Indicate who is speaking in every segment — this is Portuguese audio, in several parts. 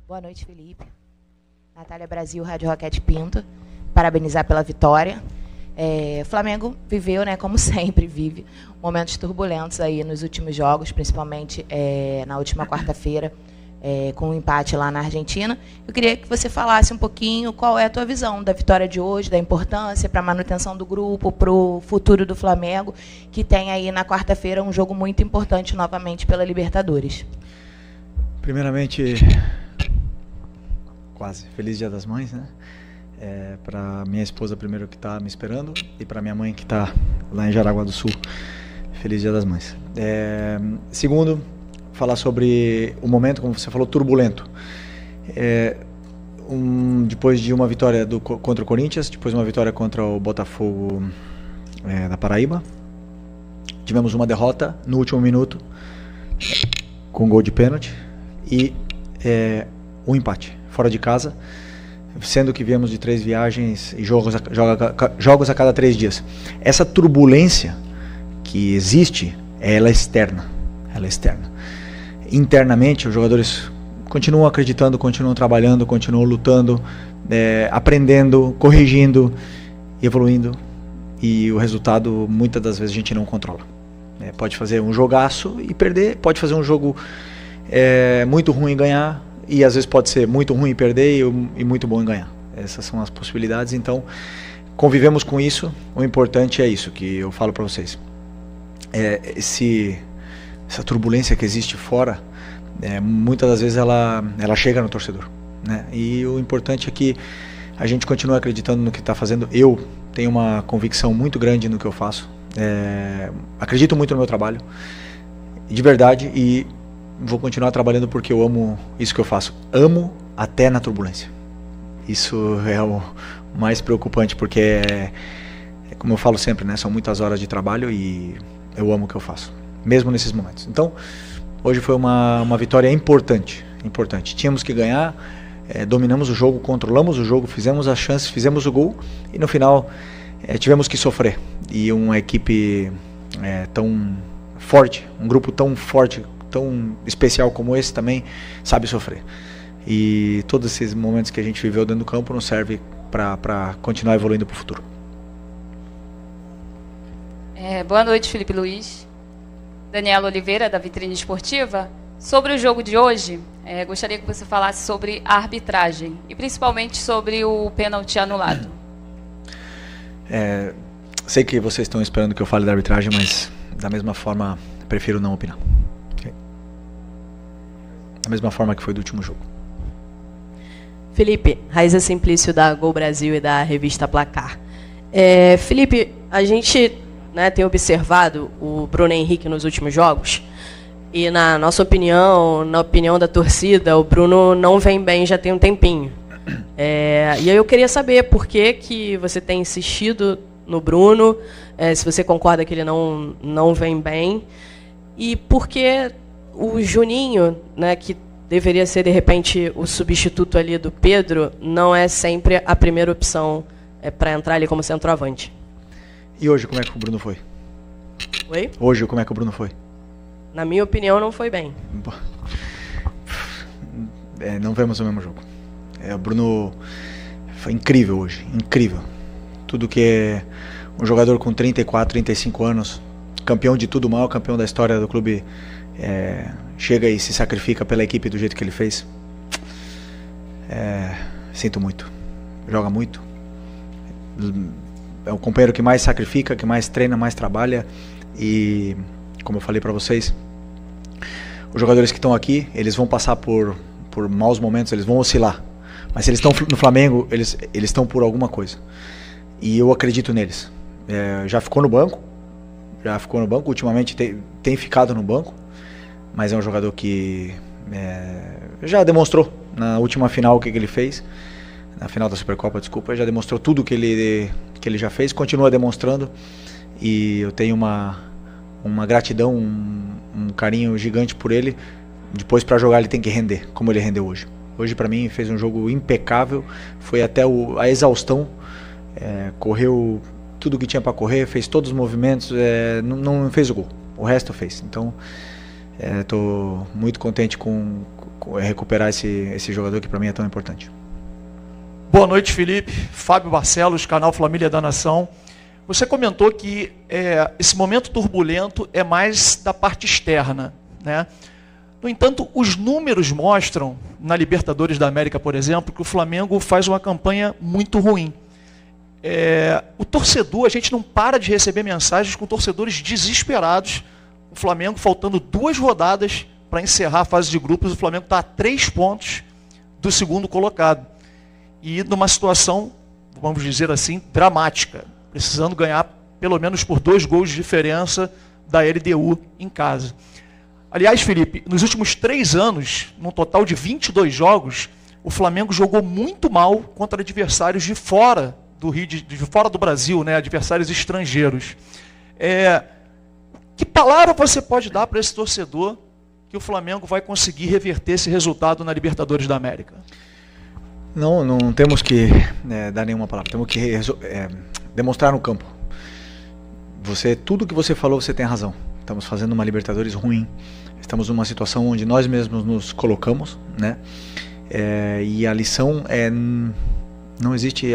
Speaker 1: Boa noite, Felipe. Natália Brasil, Rádio Roquete Pinto. Parabenizar pela vitória. O Flamengo viveu, né, como sempre vive, momentos turbulentos aí nos últimos jogos, principalmente na última quarta-feira, com um empate lá na Argentina. Eu queria que você falasse um pouquinho qual é a tua visão da vitória de hoje, da importância para a manutenção do grupo, para o futuro do Flamengo, que tem aí na quarta-feira um jogo muito importante novamente pela Libertadores.
Speaker 2: Primeiramente, quase feliz Dia das Mães, né? Para minha esposa primeiro, que está me esperando, e para minha mãe, que está lá em Jaraguá do Sul. Feliz Dia das Mães. Segundo, falar sobre o momento, como você falou, turbulento. Depois de uma vitória contra o Corinthians, depois de uma vitória contra o Botafogo da Paraíba, tivemos uma derrota no último minuto com gol de pênalti e um empate fora de casa, sendo que viemos de 3 viagens e jogos a cada 3 dias. Essa turbulência que existe, ela é externa. Internamente, os jogadores continuam acreditando, continuam trabalhando, continuam lutando, aprendendo, corrigindo, evoluindo, e o resultado, muitas das vezes, a gente não controla. Pode fazer um jogaço e perder, pode fazer um jogo muito ruim e ganhar, e às vezes pode ser muito ruim e perder e muito bom em ganhar. Essas são as possibilidades. Então, convivemos com isso. O importante é isso que eu falo para vocês. Essa turbulência que existe fora, muitas das vezes ela chega no torcedor, né? E o importante é que a gente continue acreditando no que está fazendo. Eu tenho uma convicção muito grande no que eu faço. Acredito muito no meu trabalho, de verdade, e vou continuar trabalhando porque eu amo isso que eu faço. Amo até na turbulência. Isso é o mais preocupante, porque como eu falo sempre, né? São muitas horas de trabalho e eu amo o que eu faço, mesmo nesses momentos. Então, hoje foi uma vitória importante. Tínhamos que ganhar, dominamos o jogo, controlamos o jogo, fizemos as chances, fizemos o gol, e no final tivemos que sofrer. E uma equipe tão forte, um grupo tão forte, tão especial como esse também sabe sofrer. E todos esses momentos que a gente viveu dentro do campo nos serve para continuar evoluindo para o futuro.
Speaker 3: Boa noite, Felipe Luiz. Daniela Oliveira, da Vitrine Esportiva. Sobre o jogo de hoje, gostaria que você falasse sobre a arbitragem e principalmente sobre o pênalti anulado.
Speaker 2: Sei que vocês estão esperando que eu fale da arbitragem, mas da mesma forma prefiro não opinar. Okay? Da mesma forma que foi do último jogo.
Speaker 4: Felipe, Raíza Simplício, da Gol Brasil e da revista Placar. Felipe, a gente, né, tem observado o Bruno Henrique nos últimos jogos, e na nossa opinião, na opinião da torcida, o Bruno não vem bem já tem um tempinho. E aí eu queria saber por que você tem insistido no Bruno, se você concorda que ele não vem bem, e por que o Juninho, né, que deveria ser, de repente, o substituto ali do Pedro, não é sempre a primeira opção para entrar ali como centroavante.
Speaker 2: E hoje, como é que o Bruno foi?
Speaker 4: Oi?
Speaker 2: Hoje, como é que o Bruno foi?
Speaker 4: Na minha opinião, não foi bem.
Speaker 2: Não vemos o mesmo jogo. O Bruno foi incrível hoje, incrível. Tudo que é um jogador com 34, 35 anos, campeão de tudo, o maior campeão da história do clube, chega e se sacrifica pela equipe do jeito que ele fez. Sinto muito. Joga muito. É o companheiro que mais sacrifica, que mais treina, mais trabalha. E, como eu falei para vocês, os jogadores que estão aqui, eles vão passar por maus momentos, eles vão oscilar. Mas se eles estão no Flamengo, eles estão por alguma coisa. E eu acredito neles. Já ficou no banco. Ultimamente tem ficado no banco. Mas é um jogador que já demonstrou na última final o que ele fez. Na final da Supercopa, desculpa. Já demonstrou tudo que ele já fez. Continua demonstrando. E eu tenho uma gratidão, um carinho gigante por ele. Depois, para jogar, ele tem que render, como ele rendeu hoje. Hoje, para mim, fez um jogo impecável. Foi até a exaustão. Correu tudo que tinha para correr. Fez todos os movimentos. Não fez o gol. O resto fez. Então, Estou muito contente com recuperar esse jogador que para mim é tão importante.
Speaker 5: Boa noite, Felipe. Fábio Barcelos, canal Família da Nação. Você comentou que esse momento turbulento é mais da parte externa, né? No entanto, os números mostram, na Libertadores da América, por exemplo, que o Flamengo faz uma campanha muito ruim. O torcedor, a gente não para de receber mensagens com torcedores desesperados. O Flamengo, faltando 2 rodadas para encerrar a fase de grupos, o Flamengo está a 3 pontos do segundo colocado. E numa situação, vamos dizer assim, dramática, precisando ganhar pelo menos por 2 gols de diferença da LDU em casa. Aliás, Felipe, nos últimos 3 anos, num total de 22 jogos, o Flamengo jogou muito mal contra adversários de fora do Rio, de fora do Brasil, né, adversários estrangeiros. Que palavra você pode dar para esse torcedor que o Flamengo vai conseguir reverter esse resultado na Libertadores da América?
Speaker 2: Não temos que dar nenhuma palavra, temos que demonstrar no campo. Tudo que você falou, você tem razão. Estamos fazendo uma Libertadores ruim. Estamos numa situação onde nós mesmos nos colocamos, né? E a lição não existe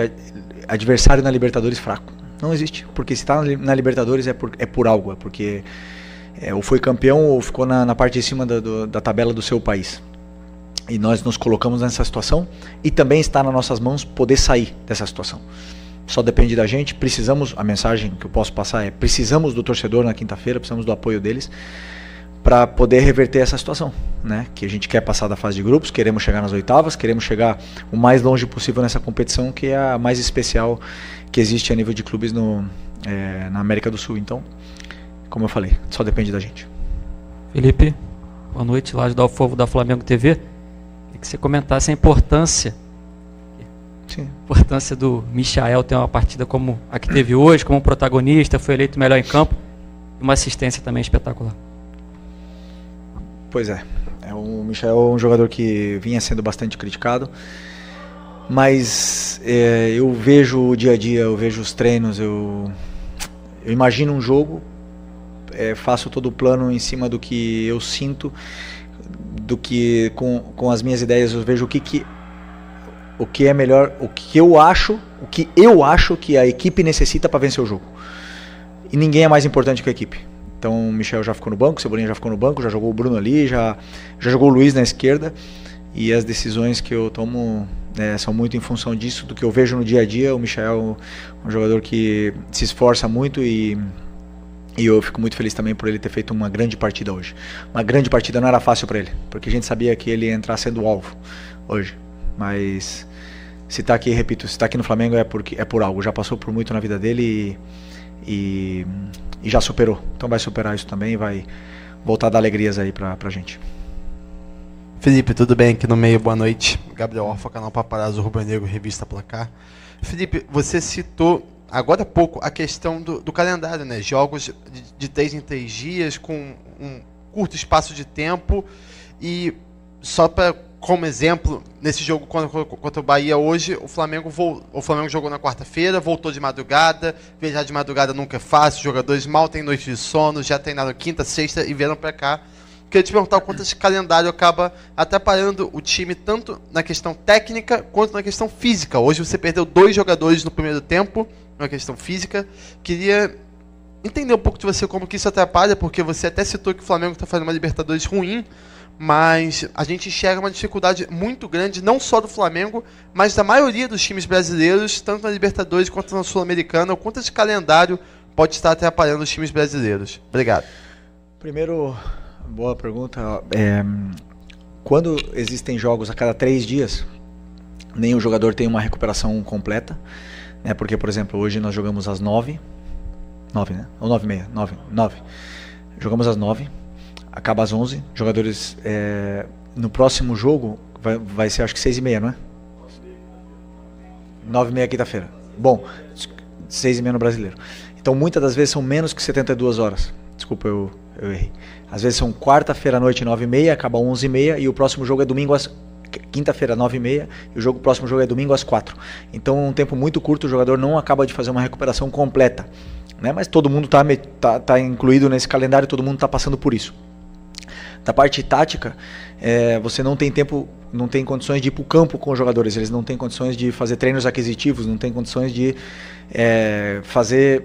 Speaker 2: adversário na Libertadores fraco. Não existe, porque se está na Libertadores é por algo, porque ou foi campeão ou ficou na parte de cima da tabela do seu país. E nós nos colocamos nessa situação e também está nas nossas mãos poder sair dessa situação. Só depende da gente, a mensagem que eu posso passar é: precisamos do torcedor na quinta-feira, precisamos do apoio deles para poder reverter essa situação, né? Que a gente quer passar da fase de grupos, queremos chegar nas oitavas, queremos chegar o mais longe possível nessa competição, que é a mais especial que existe a nível de clubes na América do Sul. Então, como eu falei, só depende da gente.
Speaker 6: Felipe, boa noite, lá do Alfovo da Flamengo TV. Queria que você comentasse a importância do Michael ter uma partida como a que teve hoje, como protagonista, foi eleito melhor em campo, e uma assistência também espetacular.
Speaker 2: Pois é, o Michael é um jogador que vinha sendo bastante criticado, mas eu vejo o dia a dia, eu vejo os treinos, eu imagino um jogo, faço todo o plano em cima do que eu sinto, do que com as minhas ideias eu vejo o que é melhor, o que eu acho que a equipe necessita para vencer o jogo. E ninguém é mais importante que a equipe. Então o Michel já ficou no banco, o Cebolinha já ficou no banco, já jogou o Bruno ali, já jogou o Luiz na esquerda. E as decisões que eu tomo são muito em função disso, do que eu vejo no dia a dia. O Michel é um jogador que se esforça muito e eu fico muito feliz também por ele ter feito uma grande partida hoje. Uma grande partida não era fácil para ele, porque a gente sabia que ele ia entrar sendo alvo hoje. Mas se está aqui, repito, se está aqui no Flamengo é por algo. Já passou por muito na vida dele e já superou. Então vai superar isso também e vai voltar a dar alegrias aí pra gente.
Speaker 7: Felipe, tudo bem? Aqui no meio, boa noite. Gabriel Orfa, canal Paparazzo Rubro Negro, Revista Placar. Felipe, você citou agora há pouco a questão do calendário, né? Jogos de 3 em 3 dias, com um curto espaço de tempo. E só como exemplo, nesse jogo contra o Bahia hoje, o Flamengo jogou na quarta-feira, voltou de madrugada. Viajar de madrugada nunca é fácil, os jogadores mal têm noite de sono, já treinaram quinta, sexta e vieram para cá. Queria te perguntar o quanto esse calendário acaba atrapalhando o time, tanto na questão técnica quanto na questão física. Hoje você perdeu 2 jogadores no primeiro tempo, na questão física. Queria entender um pouco de você como que isso atrapalha, porque você até citou que o Flamengo está fazendo uma Libertadores ruim, mas a gente enxerga uma dificuldade muito grande, não só do Flamengo, mas da maioria dos times brasileiros, tanto na Libertadores quanto na Sul-Americana. O quanto esse calendário pode estar atrapalhando os times brasileiros? Obrigado.
Speaker 2: Primeiro, boa pergunta. Quando existem jogos a cada 3 dias, nenhum jogador tem uma recuperação completa, né? Porque, por exemplo, hoje nós jogamos às 9, né? Ou 9h30, 9. Jogamos às 9. Acaba às 11, jogadores no próximo jogo vai ser acho que 6h30, não é? 9h30 quinta-feira. Bom, 6h30 no Brasileiro. Então muitas das vezes são menos que 72 horas. Desculpa, eu errei. Às vezes são quarta-feira à noite 9h30, acaba 11h30 e o próximo jogo é domingo quinta-feira 9h30 e o próximo jogo é domingo às 4. Então um tempo muito curto, o jogador não acaba de fazer uma recuperação completa, né? Mas todo mundo tá incluído nesse calendário, todo mundo está passando por isso. Da parte tática, você não tem tempo, não tem condições de ir para o campo com os jogadores, eles não têm condições de fazer treinos aquisitivos, não tem condições de fazer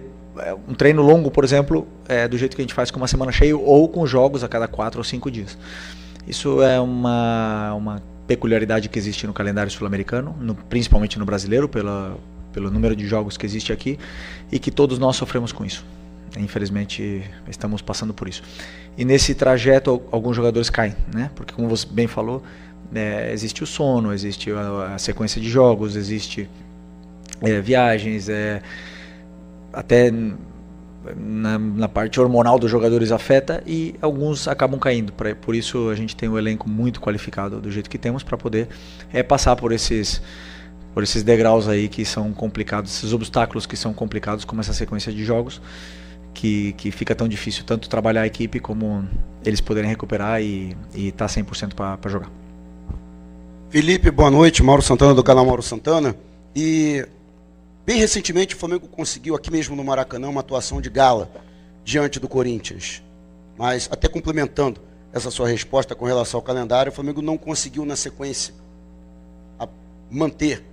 Speaker 2: um treino longo, por exemplo, do jeito que a gente faz com uma semana cheia ou com jogos a cada 4 ou 5 dias. Isso é uma peculiaridade que existe no calendário sul-americano, principalmente no brasileiro, pelo número de jogos que existe aqui, e que todos nós sofremos com isso. Infelizmente, estamos passando por isso. E nesse trajeto, alguns jogadores caem, né? Porque, como você bem falou, existe o sono, existe a sequência de jogos, existe viagens, até na parte hormonal dos jogadores afeta, e alguns acabam caindo. Por isso a gente tem um elenco muito qualificado do jeito que temos para poder passar por esses degraus aí que são complicados, esses obstáculos que são complicados, como essa sequência de jogos, que fica tão difícil tanto trabalhar a equipe como eles poderem recuperar e estar 100% para jogar.
Speaker 8: Felipe, boa noite. Mauro Santana, do canal Mauro Santana. E bem recentemente o Flamengo conseguiu aqui mesmo no Maracanã uma atuação de gala diante do Corinthians. Mas até complementando essa sua resposta com relação ao calendário, o Flamengo não conseguiu na sequência manter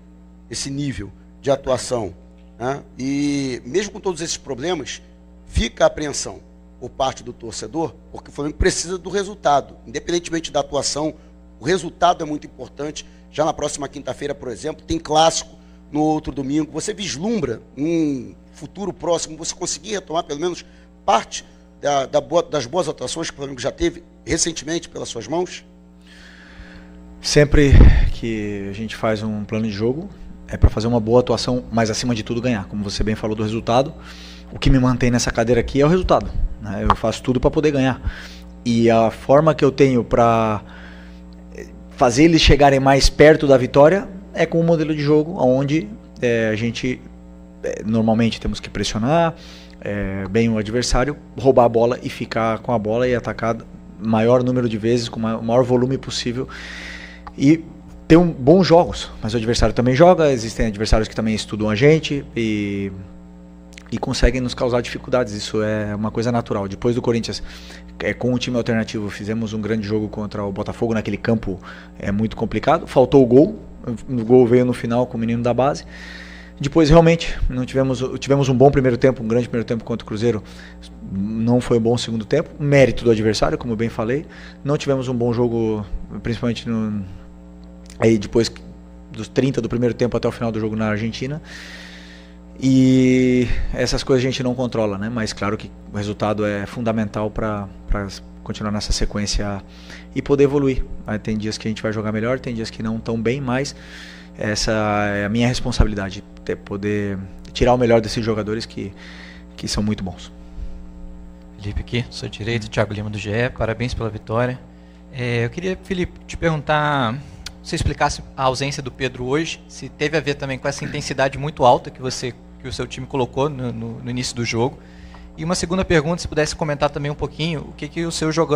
Speaker 8: esse nível de atuação, né? E mesmo com todos esses problemas, fica a apreensão por parte do torcedor, porque o Flamengo precisa do resultado, independentemente da atuação. O resultado é muito importante. Já na próxima quinta-feira, por exemplo, tem clássico. No outro domingo, você vislumbra um futuro próximo, você conseguir retomar pelo menos parte das boas atuações que o Flamengo já teve recentemente pelas suas mãos?
Speaker 2: Sempre que a gente faz um plano de jogo, é para fazer uma boa atuação, mas acima de tudo ganhar. Como você bem falou do resultado, o que me mantém nessa cadeira aqui é o resultado, né? Eu faço tudo para poder ganhar. E a forma que eu tenho para fazer eles chegarem mais perto da vitória é com um modelo de jogo onde a gente normalmente temos que pressionar bem o adversário, roubar a bola e ficar com a bola e atacar o maior número de vezes, com o maior volume possível, e ter bons jogos. Mas o adversário também joga, existem adversários que também estudam a gente e conseguem nos causar dificuldades. Isso é uma coisa natural. Depois do Corinthians, com o time alternativo, fizemos um grande jogo contra o Botafogo naquele campo muito complicado. Faltou o gol. O gol veio no final com o menino da base. Depois, realmente, não tivemos um bom primeiro tempo, um grande primeiro tempo contra o Cruzeiro. Não foi um bom segundo tempo. Mérito do adversário, como eu bem falei. Não tivemos um bom jogo, principalmente aí depois dos 30 do primeiro tempo até o final do jogo na Argentina. E essas coisas a gente não controla, né? Mas claro que o resultado é fundamental para continuar nessa sequência e poder evoluir. Tem dias que a gente vai jogar melhor, tem dias que não tão bem, mas essa é a minha responsabilidade, poder tirar o melhor desses jogadores que são muito bons.
Speaker 9: Felipe aqui, sou direito, Thiago Lima do GE, parabéns pela vitória. Eu queria, Felipe, te perguntar, se você explicasse a ausência do Pedro hoje, se teve a ver também com essa intensidade muito alta que o seu time colocou no início do jogo. E uma segunda pergunta, se pudesse comentar também um pouquinho, o que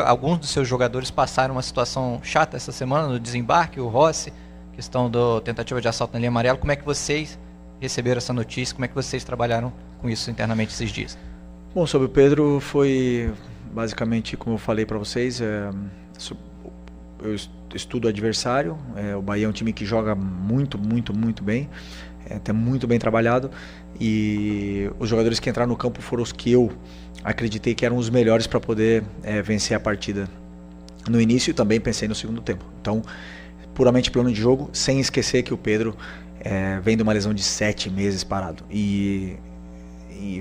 Speaker 9: alguns dos seus jogadores passaram uma situação chata essa semana no desembarque, o Rossi, questão da tentativa de assalto na linha amarela. Como é que vocês receberam essa notícia? Como é que vocês trabalharam com isso internamente esses dias?
Speaker 2: Bom, sobre o Pedro, foi basicamente, como eu falei para vocês, eu estudo o adversário. O Bahia é um time que joga muito, muito, muito bem, até muito bem trabalhado, e os jogadores que entraram no campo foram os que eu acreditei que eram os melhores para poder vencer a partida no início, e também pensei no segundo tempo. Então, puramente plano de jogo, sem esquecer que o Pedro vem de uma lesão de 7 meses parado e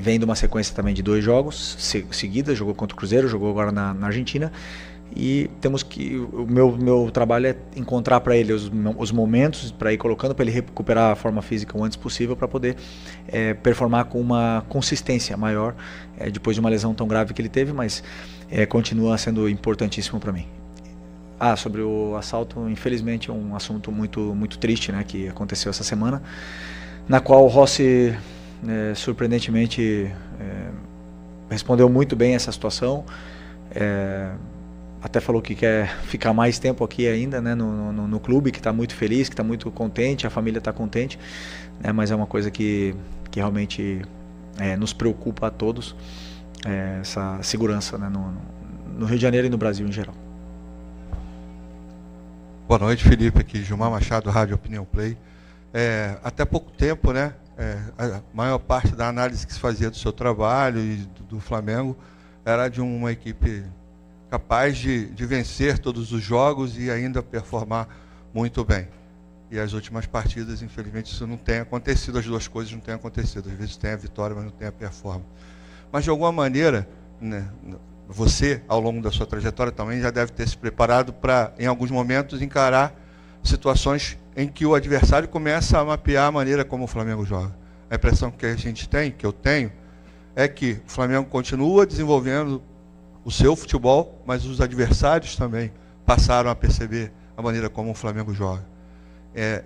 Speaker 2: vem de uma sequência também de 2 jogos seguidas. Jogou contra o Cruzeiro, jogou agora na Argentina, e temos que, o meu trabalho é encontrar para ele os momentos para ir colocando, para ele recuperar a forma física o antes possível, para poder performar com uma consistência maior depois de uma lesão tão grave que ele teve, mas continua sendo importantíssimo para mim. Sobre o assalto, infelizmente é um assunto muito, muito triste, né, que aconteceu essa semana, na qual o Rossi surpreendentemente respondeu muito bem essa situação. Até falou que quer ficar mais tempo aqui ainda, né, no clube, que está muito feliz, que está muito contente, a família está contente, né, mas é uma coisa que realmente nos preocupa a todos, essa segurança, né, no Rio de Janeiro e no Brasil em geral.
Speaker 10: Boa noite, Felipe, aqui Gilmar Machado, Rádio Opinião Play. Até pouco tempo, né, a maior parte da análise que se fazia do seu trabalho e do Flamengo era de uma equipe capaz de vencer todos os jogos e ainda performar muito bem. E as últimas partidas, infelizmente, isso não tem acontecido, as duas coisas não têm acontecido. Às vezes tem a vitória, mas não tem a performance. Mas, de alguma maneira, né, você, ao longo da sua trajetória, também já deve ter se preparado para, em alguns momentos, encarar situações em que o adversário começa a mapear a maneira como o Flamengo joga. A impressão que a gente tem, que eu tenho, é que o Flamengo continua desenvolvendo o seu futebol, mas os adversários também passaram a perceber a maneira como o Flamengo joga.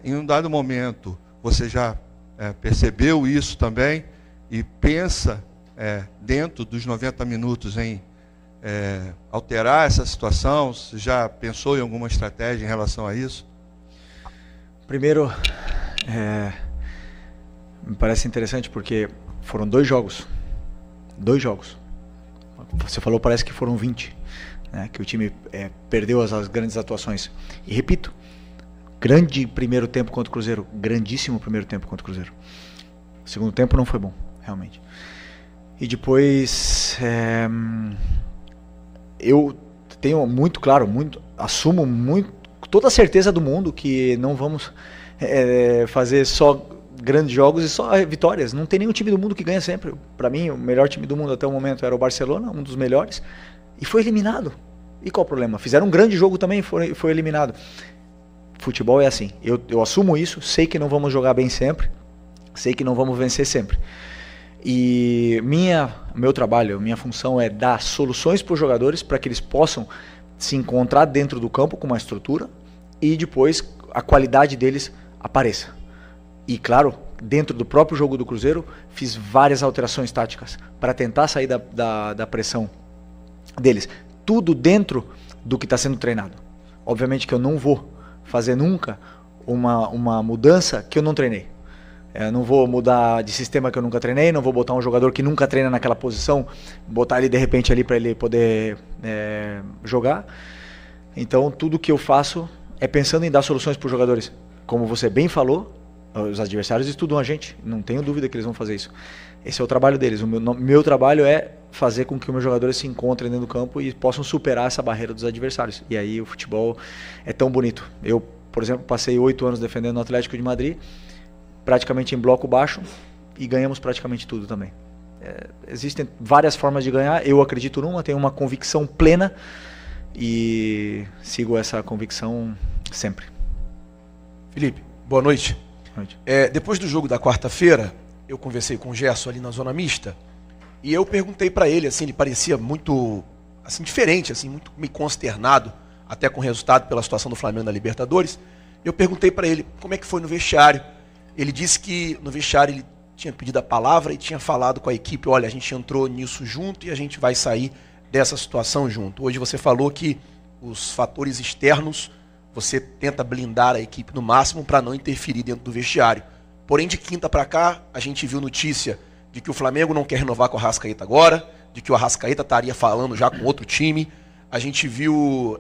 Speaker 10: Em um dado momento, você já percebeu isso também e pensa, dentro dos 90 minutos, em alterar essa situação? Você já pensou em alguma estratégia em relação a isso?
Speaker 2: Primeiro, me parece interessante porque foram 2 jogos. 2 jogos. Você falou, parece que foram 20, né, que o time perdeu as grandes atuações. E repito, grande primeiro tempo contra o Cruzeiro, grandíssimo primeiro tempo contra o Cruzeiro. O segundo tempo não foi bom, realmente. E depois, eu tenho muito claro, assumo toda a certeza do mundo que não vamos fazer só grandes jogos e só vitórias. Não tem nenhum time do mundo que ganha sempre. Para mim, o melhor time do mundo até o momento era o Barcelona, um dos melhores, e foi eliminado. E qual o problema? Fizeram um grande jogo também e foi eliminado. Futebol é assim. Eu assumo isso, sei que não vamos jogar bem sempre, sei que não vamos vencer sempre. E meu trabalho, minha função é dar soluções para os jogadores para que eles possam se encontrar dentro do campo com uma estrutura e depois a qualidade deles apareça. E claro, dentro do próprio jogo do Cruzeiro, fiz várias alterações táticas para tentar sair da pressão deles. Tudo dentro do que está sendo treinado. Obviamente que eu não vou fazer nunca uma mudança que eu não treinei. Eu não vou mudar de sistema que eu nunca treinei, não vou botar um jogador que nunca treina naquela posição, botar ele de repente ali para ele poder jogar. Então tudo que eu faço é pensando em dar soluções para os jogadores. Como você bem falou, os adversários estudam a gente, não tenho dúvida que eles vão fazer isso. Esse é o trabalho deles. O meu trabalho é fazer com que os meus jogadores se encontrem dentro do campo e possam superar essa barreira dos adversários. E aí o futebol é tão bonito. Eu, por exemplo, passei 8 anos defendendo o Atlético de Madrid, praticamente em bloco baixo, e ganhamos praticamente tudo também. Existem várias formas de ganhar, eu acredito numa, tenho uma convicção plena e sigo essa convicção sempre.
Speaker 11: Felipe, boa noite.
Speaker 2: Boa noite.
Speaker 11: Depois do jogo da quarta-feira, eu conversei com o Gerson ali na zona mista e eu perguntei para ele, assim, ele parecia muito assim, diferente, assim, muito meio consternado, até com o resultado pela situação do Flamengo na Libertadores. Eu perguntei para ele como é que foi no vestiário. Ele disse que no vestiário ele tinha pedido a palavra e tinha falado com a equipe, olha, a gente entrou nisso junto e a gente vai sair dessa situação junto. Hoje você falou que os fatores externos, você tenta blindar a equipe no máximo para não interferir dentro do vestiário. Porém, de quinta para cá, a gente viu notícia de que o Flamengo não quer renovar com o Arrascaeta agora, de que o Arrascaeta estaria falando já com outro time. A gente viu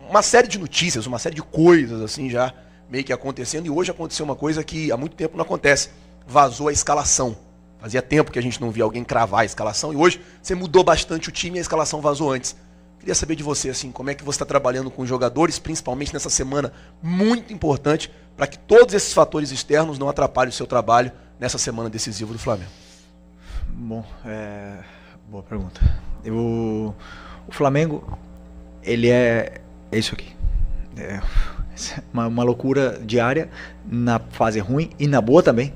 Speaker 11: uma série de notícias, uma série de coisas assim já meio que acontecendo, e hoje aconteceu uma coisa que há muito tempo não acontece. Vazou a escalação. Fazia tempo que a gente não via alguém cravar a escalação, e hoje você mudou bastante o time e a escalação vazou antes. Queria saber de você, assim, como é que você está trabalhando com os jogadores, principalmente nessa semana muito importante, para que todos esses fatores externos não atrapalhem o seu trabalho nessa semana decisiva do Flamengo.
Speaker 2: Bom, boa pergunta. O Flamengo, ele é isso aqui. Uma loucura diária, na fase ruim e na boa também.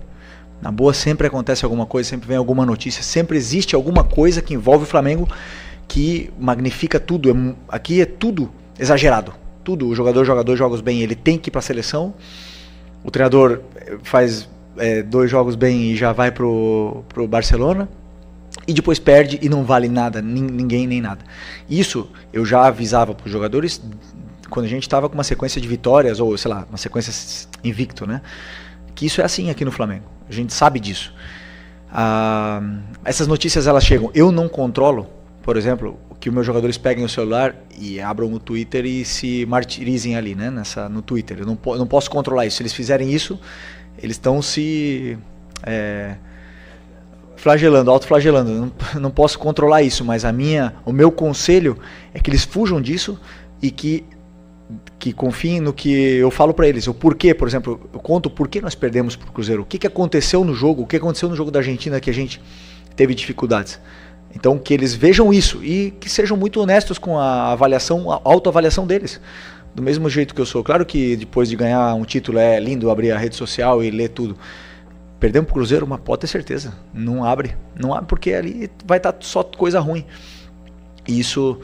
Speaker 2: Na boa sempre acontece alguma coisa, sempre vem alguma notícia, sempre existe alguma coisa que envolve o Flamengo que magnifica tudo. Aqui é tudo exagerado. Tudo. O jogador joga 2 jogos bem, ele tem que ir para a seleção. O treinador faz 2 jogos bem e já vai pro Barcelona. E depois perde e não vale nada, ninguém nem nada. Isso eu já avisava para os jogadores quando a gente estava com uma sequência de vitórias, ou sei lá, uma sequência invicto, né? Que isso é assim aqui no Flamengo. A gente sabe disso. Essas notícias, elas chegam. Eu não controlo, por exemplo, que os meus jogadores peguem o celular e abram o Twitter e se martirizem ali, né, no Twitter. Eu não posso controlar isso. Se eles fizerem isso, eles estão se flagelando, autoflagelando. Eu não posso controlar isso, mas o meu conselho é que eles fujam disso e que confiem no que eu falo para eles. O porquê, por exemplo, eu conto o porquê nós perdemos pro Cruzeiro. O que aconteceu no jogo, o que aconteceu no jogo da Argentina que a gente teve dificuldades. Então, que eles vejam isso e que sejam muito honestos com a avaliação, a autoavaliação deles. Do mesmo jeito que eu sou. Claro que depois de ganhar um título é lindo abrir a rede social e ler tudo. Perdemos pro Cruzeiro, mas pode ter certeza. Não abre porque ali vai estar só coisa ruim. E isso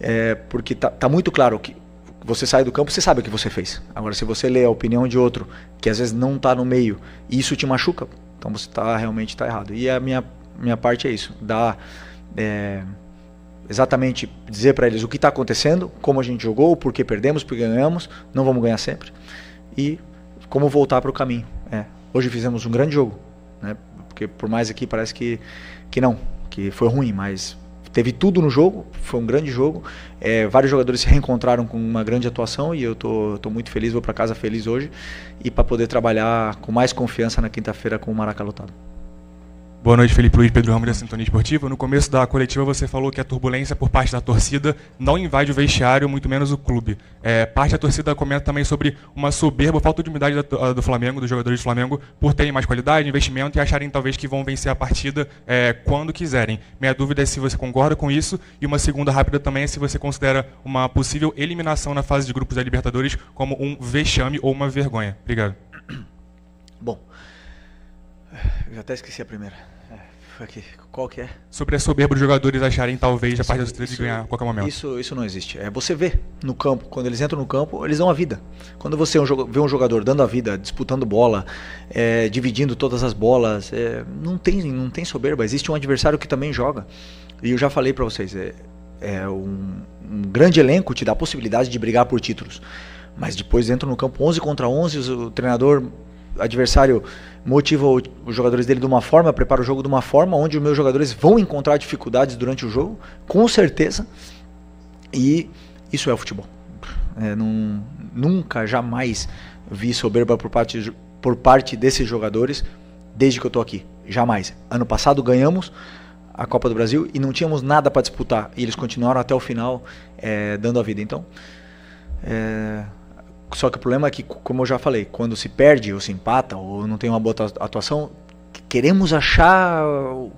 Speaker 2: é porque tá muito claro que você sai do campo, você sabe o que você fez. Agora, se você lê a opinião de outro, que às vezes não está no meio, e isso te machuca, então você realmente está errado. E a minha parte é isso, exatamente dizer para eles o que está acontecendo, como a gente jogou, por que perdemos, por que ganhamos, não vamos ganhar sempre, e como voltar para o caminho. Hoje fizemos um grande jogo, né? Porque por mais aqui parece que foi ruim, mas teve tudo no jogo, foi um grande jogo. Vários jogadores se reencontraram com uma grande atuação e eu tô muito feliz, vou para casa feliz hoje e para poder trabalhar com mais confiança na quinta-feira com o Maracanã lotado.
Speaker 12: Boa noite, Felipe Luiz, Pedro Ramos da Sintonia Esportiva. No começo da coletiva você falou que a turbulência por parte da torcida não invade o vestiário, muito menos o clube. Parte da torcida comenta também sobre uma soberba, falta de humildade do Flamengo, dos jogadores do Flamengo, por terem mais qualidade, investimento e acharem talvez que vão vencer a partida quando quiserem. Minha dúvida é se você concorda com isso, e uma segunda rápida também é se você considera uma possível eliminação na fase de grupos da Libertadores como um vexame ou uma vergonha. Obrigado.
Speaker 2: Bom, eu já até esqueci a primeira. Aqui. Qual que é?
Speaker 12: Sobre a soberba dos jogadores acharem talvez a parte da torcida de ganhar a qualquer momento.
Speaker 2: Isso não existe. Você vê no campo, quando eles entram no campo, eles dão a vida. Quando você vê um jogador dando a vida, disputando bola, dividindo todas as bolas, não tem soberba. Existe um adversário que também joga. E eu já falei para vocês, um grande elenco te dá a possibilidade de brigar por títulos. Mas depois entram no campo 11 contra 11, o treinador adversário motiva os jogadores dele de uma forma, prepara o jogo de uma forma onde os meus jogadores vão encontrar dificuldades durante o jogo, com certeza, e isso é o futebol. Nunca, jamais vi soberba por parte desses jogadores desde que eu estou aqui, jamais. Ano passado ganhamos a Copa do Brasil e não tínhamos nada para disputar, e eles continuaram até o final dando a vida. Então, só que o problema é que, como eu já falei, quando se perde ou se empata ou não tem uma boa atuação, queremos achar o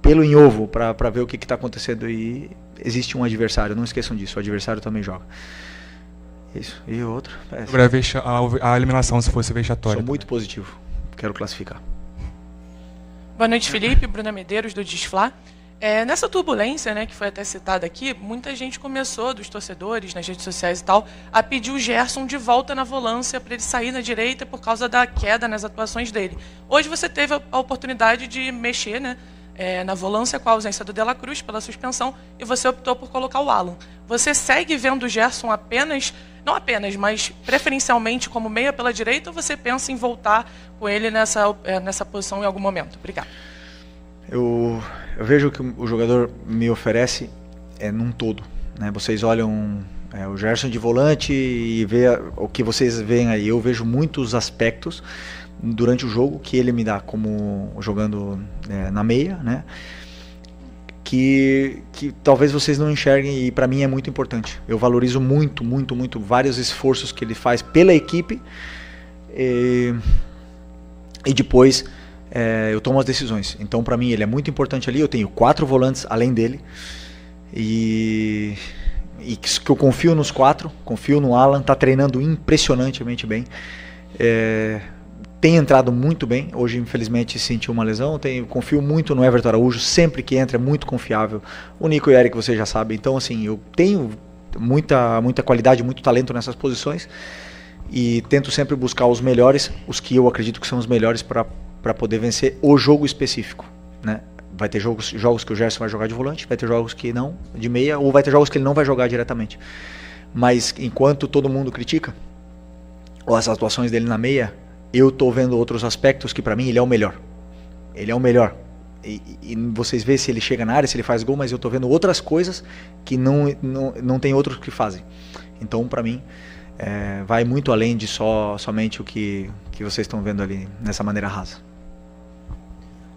Speaker 2: pelo em ovo para ver o que está acontecendo, e existe um adversário, não esqueçam disso, o adversário também joga. Isso. E o outro?
Speaker 12: Sobre a eliminação, se fosse vexatória.
Speaker 2: Sou muito positivo, quero classificar.
Speaker 13: Boa noite, Felipe. Bruna Medeiros, do Desflá. Nessa turbulência, né, que foi até citada aqui, muita gente começou, dos torcedores, nas redes sociais e tal, a pedir o Gerson de volta na volância para ele sair na direita por causa da queda nas atuações dele. Hoje você teve a oportunidade de mexer, né, na volância com a ausência do De La Cruz pela suspensão, e você optou por colocar o Alan. Você segue vendo o Gerson não apenas, mas preferencialmente como meia pela direita, ou você pensa em voltar com ele nessa posição em algum momento? Obrigado.
Speaker 2: Eu vejo que o jogador me oferece num todo, né? Vocês olham o Gerson de volante e vê o que vocês veem aí. Eu vejo muitos aspectos durante o jogo que ele me dá, como jogando na meia, né? Que talvez vocês não enxerguem, e para mim é muito importante. Eu valorizo muito, muito, muito vários esforços que ele faz pela equipe, e depois eu tomo as decisões. Então para mim ele é muito importante ali. Eu tenho 4 volantes além dele, e que eu confio nos 4, confio no Alan, está treinando impressionantemente bem, tem entrado muito bem. Hoje infelizmente sentiu uma lesão. Confio muito no Everton Araújo, sempre que entra é muito confiável. O Nico e o Eric vocês já sabem. Então assim, eu tenho muita qualidade, muito talento nessas posições, e tento sempre buscar os melhores, os que eu acredito que são os melhores para poder vencer o jogo específico, né? Vai ter jogos que o Gerson vai jogar de volante, vai ter jogos que não, de meia, ou vai ter jogos que ele não vai jogar diretamente. Mas enquanto todo mundo critica as atuações dele na meia, eu estou vendo outros aspectos que para mim ele é o melhor. Ele é o melhor. e vocês veem se ele chega na área, se ele faz gol, mas eu estou vendo outras coisas que não tem outros que fazem. Então, para mim, vai muito além de somente o que vocês estão vendo ali nessa maneira rasa.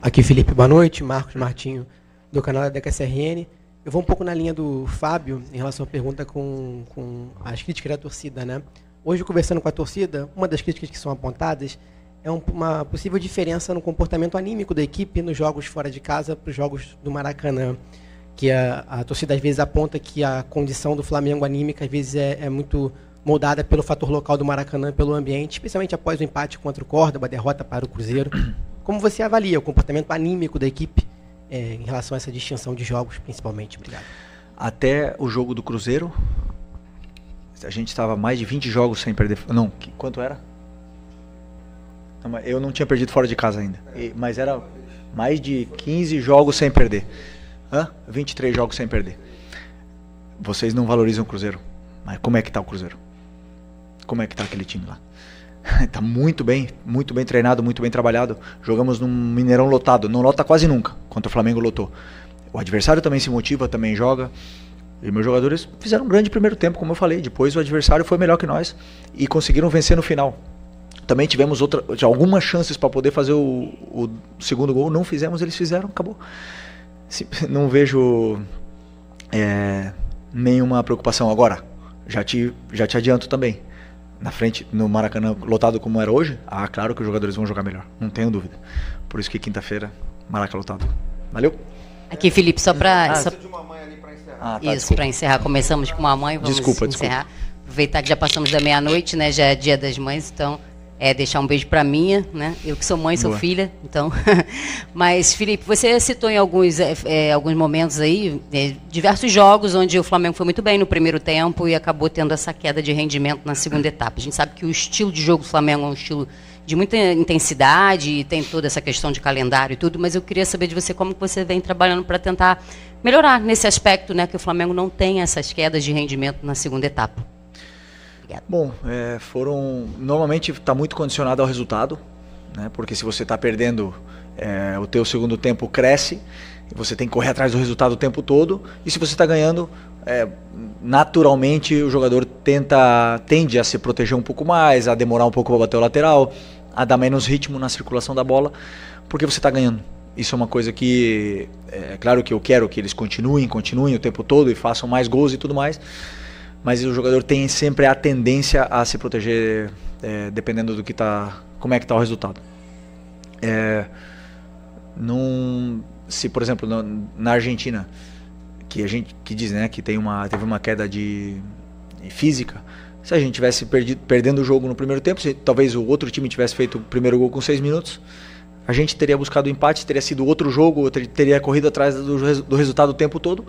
Speaker 14: Aqui, Felipe, boa noite. Marcos Martinho, do canal da DKSRN. Eu vou um pouco na linha do Fábio em relação à pergunta com as críticas da torcida, né? Hoje, conversando com a torcida, uma das críticas que são apontadas é uma possível diferença no comportamento anímico da equipe nos jogos fora de casa para os jogos do Maracanã. Que a torcida às vezes aponta que a condição do Flamengo anímica às vezes é muito moldada pelo fator local do Maracanã, pelo ambiente, especialmente após o empate contra o Córdoba, a derrota para o Cruzeiro. Como você avalia o comportamento anímico da equipe em relação a essa distinção de jogos, principalmente? Obrigado.
Speaker 2: Até o jogo do Cruzeiro, a gente estava mais de 20 jogos sem perder. Não, quanto era? Não, eu não tinha perdido fora de casa ainda. Mas era mais de 15 jogos sem perder. 23 jogos sem perder. Vocês não valorizam o Cruzeiro. Mas como é que está o Cruzeiro? Como é que está aquele time lá? Está muito bem treinado, muito bem trabalhado. Jogamos num Mineirão lotado. Não lota quase nunca, contra o Flamengo lotou. O adversário também se motiva, também joga. E meus jogadores fizeram um grande primeiro tempo, como eu falei. Depois o adversário foi melhor que nós e conseguiram vencer no final. Também tivemos algumas chances para poder fazer o segundo gol. Não fizemos, eles fizeram, acabou. Não vejo nenhuma preocupação. Agora, já te adianto também. Na frente, no Maracanã lotado como era hoje, claro que os jogadores vão jogar melhor. Não tenho dúvida. Por isso que quinta-feira, Maracanã lotado. Valeu?
Speaker 15: Aqui, Felipe, só para...
Speaker 8: de uma mãe ali para encerrar.
Speaker 15: Tá, isso, para encerrar. Começamos com uma mãe, vamos encerrar. Aproveitar que já passamos da meia-noite, né? Já é Dia das Mães, então... deixar um beijo para minha, né? Eu que sou mãe, sou filha, então. Mas, Felipe, você citou em alguns momentos aí diversos jogos onde o Flamengo foi muito bem no primeiro tempo e acabou tendo essa queda de rendimento na segunda etapa. A gente sabe que o estilo de jogo do Flamengo é um estilo de muita intensidade e tem toda essa questão de calendário e tudo, mas eu queria saber de você como que você vem trabalhando para tentar melhorar nesse aspecto, né? Que o Flamengo não tem essas quedas de rendimento na segunda etapa.
Speaker 2: Bom, normalmente está muito condicionado ao resultado, né? Porque se você está perdendo, o teu segundo tempo cresce, e você tem que correr atrás do resultado o tempo todo, e se você está ganhando, naturalmente o jogador tende a se proteger um pouco mais, a demorar um pouco para bater o lateral, a dar menos ritmo na circulação da bola, porque você está ganhando. Isso é uma coisa que, claro que eu quero que eles continuem o tempo todo e façam mais gols e tudo mais, mas o jogador tem sempre a tendência a se proteger dependendo do que como é que está o resultado. Se, por exemplo, na Argentina, que diz, né, que teve uma queda de física, se a gente tivesse perdendo o jogo no primeiro tempo, se talvez o outro time tivesse feito o primeiro gol com 6 minutos, a gente teria buscado o empate, teria sido outro jogo, teria corrido atrás do resultado o tempo todo,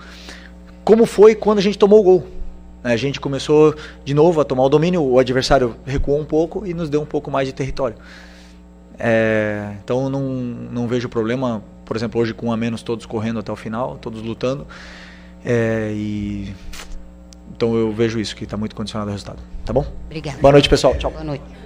Speaker 2: como foi quando a gente tomou o gol. A gente começou de novo a tomar o domínio, o adversário recuou um pouco e nos deu um pouco mais de território. Então não vejo problema, por exemplo, hoje com um a menos, todos correndo até o final, todos lutando. Então eu vejo isso, que está muito condicionado ao resultado. Tá bom?
Speaker 15: Obrigada.
Speaker 2: Boa noite, pessoal. Tchau.
Speaker 15: Boa noite.